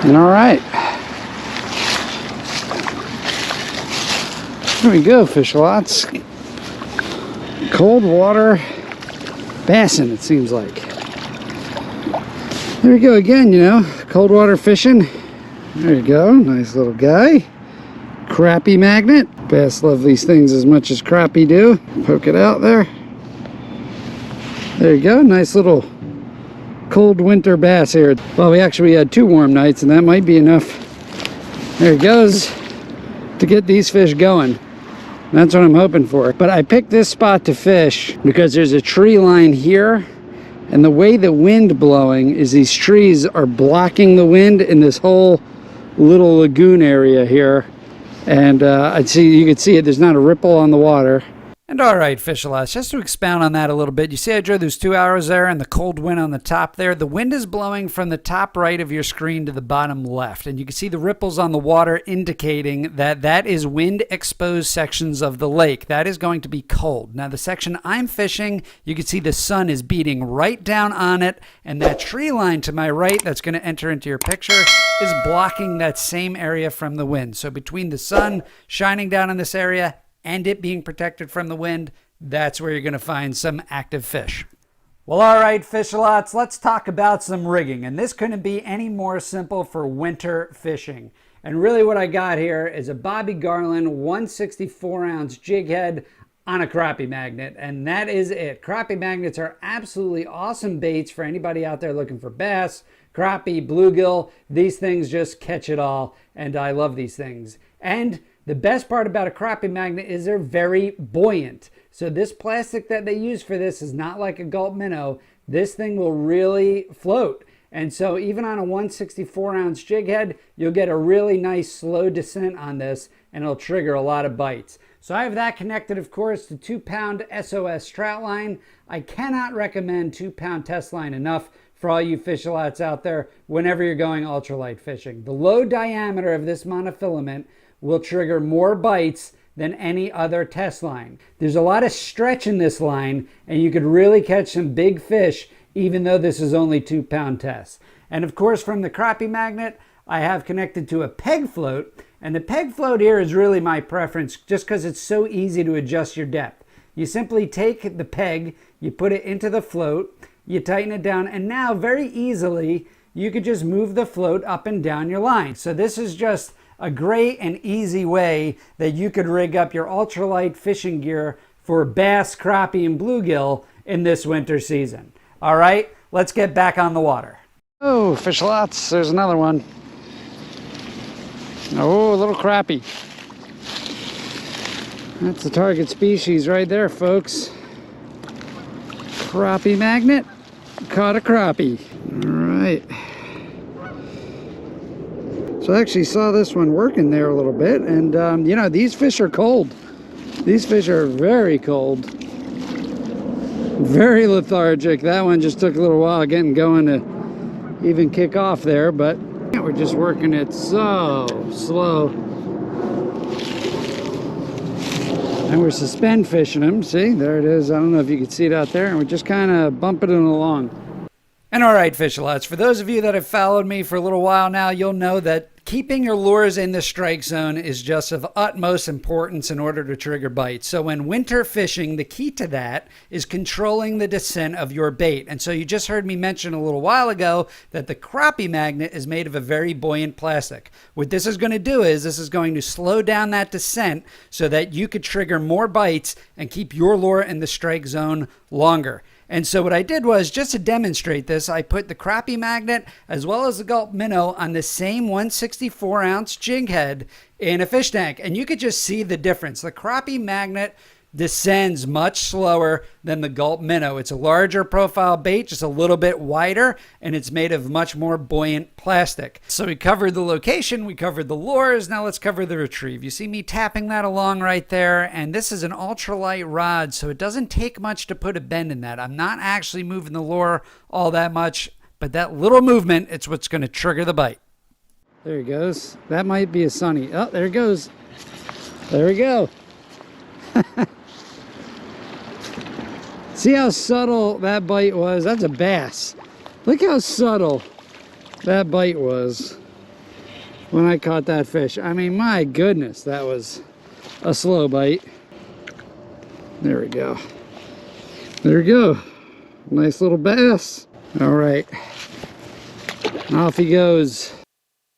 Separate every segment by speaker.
Speaker 1: All right. Here we go, Fishalots. Cold water bassing, it seems like. There we go again, you know, cold water fishing. There you go, nice little guy. Crappie magnet. Bass love these things as much as crappie do. Poke it out there. There you go, nice little cold winter bass here. Well, we actually had 2 warm nights, and that might be enough. There he goes, to get these fish going. That's what I'm hoping for. But I picked this spot to fish because there's a tree line here, and the way the wind blowing is these trees are blocking the wind in this whole little lagoon area here. And you can see it, there's not a ripple on the water. And all right, Fishalots, just to expound on that a little bit, you see I drew those 2 arrows there and the cold wind on the top there. The wind is blowing from the top right of your screen to the bottom left, and you can see the ripples on the water indicating that that is wind-exposed sections of the lake. That is going to be cold. Now, the section I'm fishing, you can see the sun is beating right down on it, and that tree line to my right that's going to enter into your picture is blocking that same area from the wind. So between the sun shining down on this area and it being protected from the wind, that's where you're going to find some active fish. Well, all right, Fishalots, let's talk about some rigging. And this couldn't be any more simple for winter fishing. And really what I got here is a Bobby Garland 164-ounce jig head on a crappie magnet. And that is it. Crappie magnets are absolutely awesome baits for anybody out there looking for bass, crappie, bluegill. These things just catch it all. And I love these things. And the best part about a crappie magnet is they're very buoyant. So this plastic that they use for this is not like a gulp minnow. This thing will really float. And so even on a 164-ounce jig head, you'll get a really nice slow descent on this, and it'll trigger a lot of bites. So I have that connected, of course, to 2-pound SOS trout line. I cannot recommend 2-pound test line enough for all you Fishalots out there whenever you're going ultralight fishing. The low diameter of this monofilament will trigger more bites than any other test line. There's a lot of stretch in this line, and you could really catch some big fish even though this is only 2-pound test. And of course, from the crappie magnet, I have connected to a peg float, and the peg float here is really my preference just because it's so easy to adjust your depth. You simply take the peg, you put it into the float, you tighten it down, and now very easily you could just move the float up and down your line. So this is just a great and easy way that you could rig up your ultralight fishing gear for bass, crappie, and bluegill in this winter season. All right, let's get back on the water. Oh, Fishalots, there's another one. Oh, a little crappie. That's the target species right there, folks. Crappie magnet, caught a crappie. All right. So I actually saw this one working there a little bit, and you know, these fish are cold. These fish are very cold. Very lethargic. That one just took a little while getting going to even kick off there, but we're just working it so slow. And we're suspend fishing them. See, there it is. I don't know if you can see it out there, and we're just kind of bumping it along. And all right, Fishalots, for those of you that have followed me for a little while now, you'll know that keeping your lures in the strike zone is just of utmost importance in order to trigger bites. So when winter fishing, the key to that is controlling the descent of your bait. And so you just heard me mention a little while ago that the crappie magnet is made of a very buoyant plastic. What this is going to do is this is going to slow down that descent so that you could trigger more bites and keep your lure in the strike zone longer. And so what I did was, just to demonstrate this, I put the crappie magnet as well as the gulp minnow on the same 164-ounce jig head in a fish tank. And you could just see the difference. The crappie magnet descends much slower than the gulp minnow. It's a larger profile bait, just a little bit wider, and it's made of much more buoyant plastic. So we covered the location, we covered the lures, now let's cover the retrieve. You see me tapping that along right there, and this is an ultralight rod, so it doesn't take much to put a bend in that. I'm not actually moving the lure all that much, but that little movement, it's what's going to trigger the bite. There he goes. That might be a sunny. Oh, there it goes. There we go. See how subtle that bite was? That's a bass. Look how subtle that bite was. when I caught that fish. I mean, my goodness, that was a slow bite. There we go. There we go. Nice little bass. All right. Off he goes.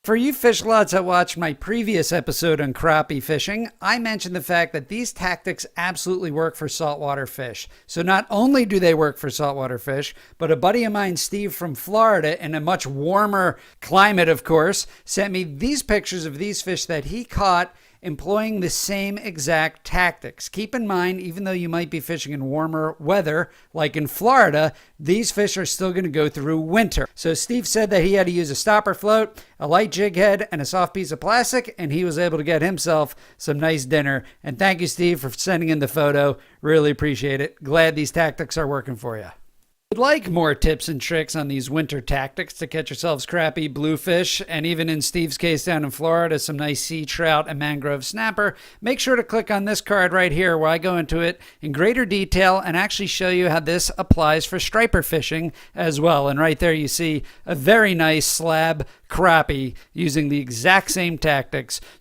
Speaker 1: For you fish lots that watched my previous episode on crappie fishing, I mentioned the fact that these tactics absolutely work for saltwater fish. So not only do they work for saltwater fish, but a buddy of mine, Steve from Florida, in a much warmer climate, of course, sent me these pictures of these fish that he caught employing the same exact tactics. Keep in mind, even though you might be fishing in warmer weather, like in Florida, these fish are still going to go through winter. So Steve said that he had to use a stopper float, a light jig head, and a soft piece of plastic, and he was able to get himself some nice dinner. And thank you, Steve, for sending in the photo. Really appreciate it. Glad these tactics are working for you. If you'd like more tips and tricks on these winter tactics to catch yourselves crappie, bluefish, and even in Steve's case down in Florida, some nice sea trout and mangrove snapper, make sure to click on this card right here where I go into it in greater detail and actually show you how this applies for striper fishing as well. And right there you see a very nice slab crappie using the exact same tactics.